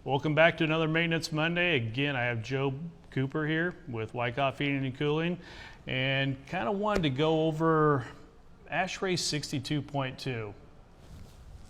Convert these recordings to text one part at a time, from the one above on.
Welcome back to another Maintenance Monday. Again, I have Joe Cooper here with Wyckoff Heating and Cooling, and kind of wanted to go over Ashrae 62.2.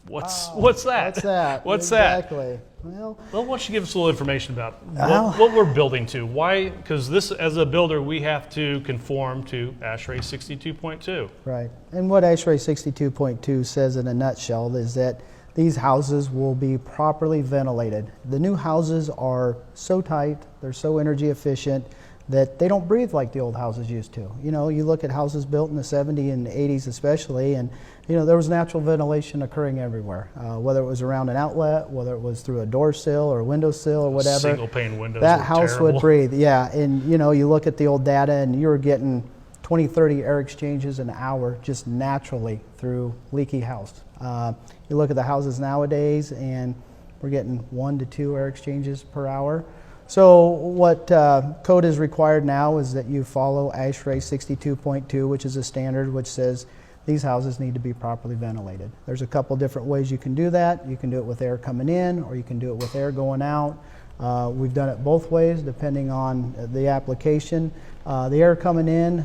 What's that? What's that? What's exactly. that? Well, why don't you give us a little information about what we're building to? Why? Because this, as a builder, we have to conform to Ashrae 62.2. Right. And what Ashrae 62.2 says in a nutshell is that these houses will be properly ventilated. The new houses are so tight, they're so energy efficient that they don't breathe like the old houses used to. You know, you look at houses built in the 70s and 80s especially, and you know, there was natural ventilation occurring everywhere, whether it was around an outlet, whether it was through a door sill or window sill or whatever. Single pane windows. That house terrible. would breathe, yeah. And you know, you look at the old data and you were getting 20, 30 air exchanges an hour just naturally through leaky house. You look at the houses nowadays and we're getting 1 to 2 air exchanges per hour. So what code is required now is that you follow Ashrae 62.2, which is a standard which says these houses need to be properly ventilated. There's a couple different ways you can do that. You can do it with air coming in, or you can do it with air going out. We've done it both ways depending on the application. The air coming in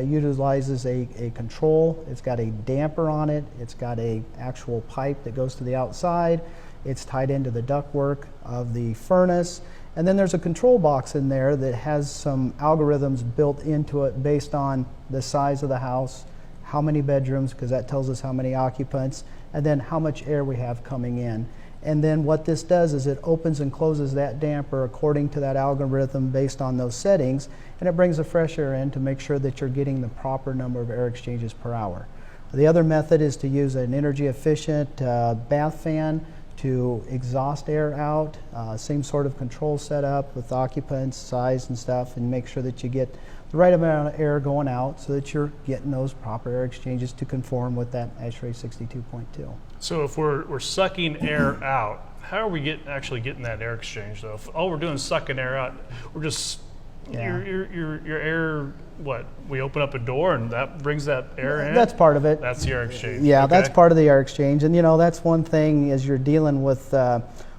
utilizes a control. It's got a damper on it. It's got a actual pipe that goes to the outside. It's tied into the ductwork of the furnace. And then there's a control box in there that has some algorithms built into it based on the size of the house, how many bedrooms, because that tells us how many occupants, and then how much air we have coming in. And then what this does is it opens and closes that damper according to that algorithm based on those settings, and it brings the fresh air in to make sure that you're getting the proper number of air exchanges per hour. The other method is to use an energy efficient bath fan to exhaust air out, same sort of control setup with occupants, size and stuff, and make sure that you get the right amount of air going out so that you're getting those proper air exchanges to conform with that Ashrae 62.2. So if we're sucking air out, how are we actually getting that air exchange though? If all we're doing is sucking air out, we're just your air, what? We open up a door and that brings that air in? That's part of it. That's the air exchange. Yeah, okay. That's part of the air exchange. And you know, that's one thing as you're dealing with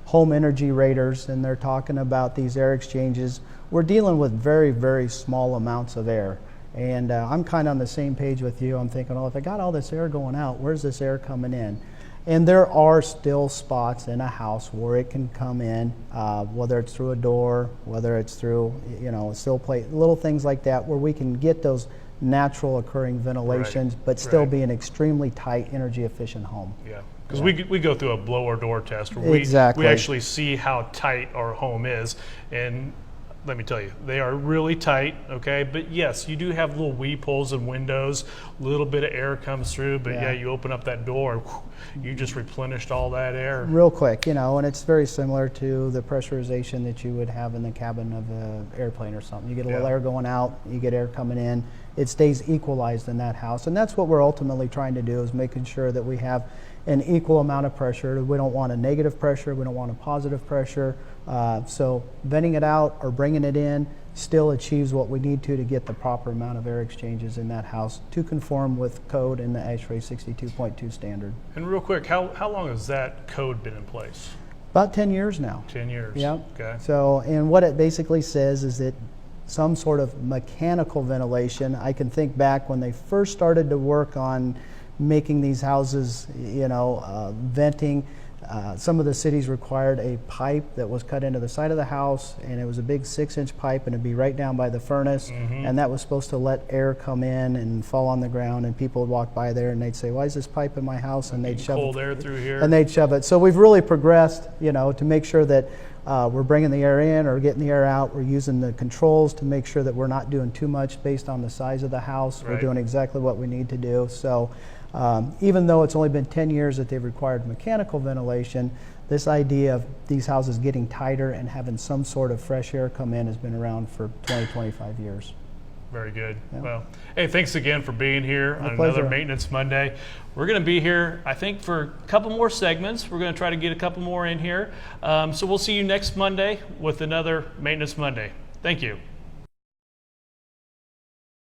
home energy raters and they're talking about these air exchanges, we're dealing with very, very small amounts of air. And I'm kind of on the same page with you. I'm thinking, oh, if I got all this air going out, where's this air coming in? And there are still spots in a house where it can come in, whether it's through a door, whether it's through, you know, a sill plate, little things like that, where we can get those natural occurring ventilations, but still be an extremely tight, energy efficient home. Yeah, because we go through a blower door test where we actually see how tight our home is, and let me tell you, they are really tight, okay? But yes, you do have little weep holes in windows, a little bit of air comes through, but yeah, you open up that door, you just replenished all that air. Real quick, you know, and it's very similar to the pressurization that you would have in the cabin of an airplane or something. You get a little air going out, you get air coming in, it stays equalized in that house. And that's what we're ultimately trying to do, is making sure that we have an equal amount of pressure. We don't want a negative pressure, we don't want a positive pressure. So venting it out or bringing it in still achieves what we need to get the proper amount of air exchanges in that house to conform with code in the Ashrae 62.2 standard. And real quick, how long has that code been in place? About 10 years now. 10 years. Yeah. Okay. So, and what it basically says is that some sort of mechanical ventilation. I can think back when they first started to work on making these houses, you know, venting. Some of the cities required a pipe that was cut into the side of the house, and it was a big 6-inch pipe, and it'd be right down by the furnace, and that was supposed to let air come in and fall on the ground, and people would walk by there and they'd say, why is this pipe in my house? And they'd shove cold air through here. And they'd shove it. So we've really progressed, you know, to make sure that we're bringing the air in or getting the air out. We're using the controls to make sure that we're not doing too much based on the size of the house. We're doing exactly what we need to do. So even though it's only been 10 years that they've required mechanical ventilation, this idea of these houses getting tighter and having some sort of fresh air come in has been around for 20, 25 years. Very good. Yeah. Well, hey, thanks again for being here on pleasure. Another Maintenance Monday. We're going to be here, I think, for a couple more segments. We're going to try to get a couple more in here. So we'll see you next Monday with another Maintenance Monday. Thank you.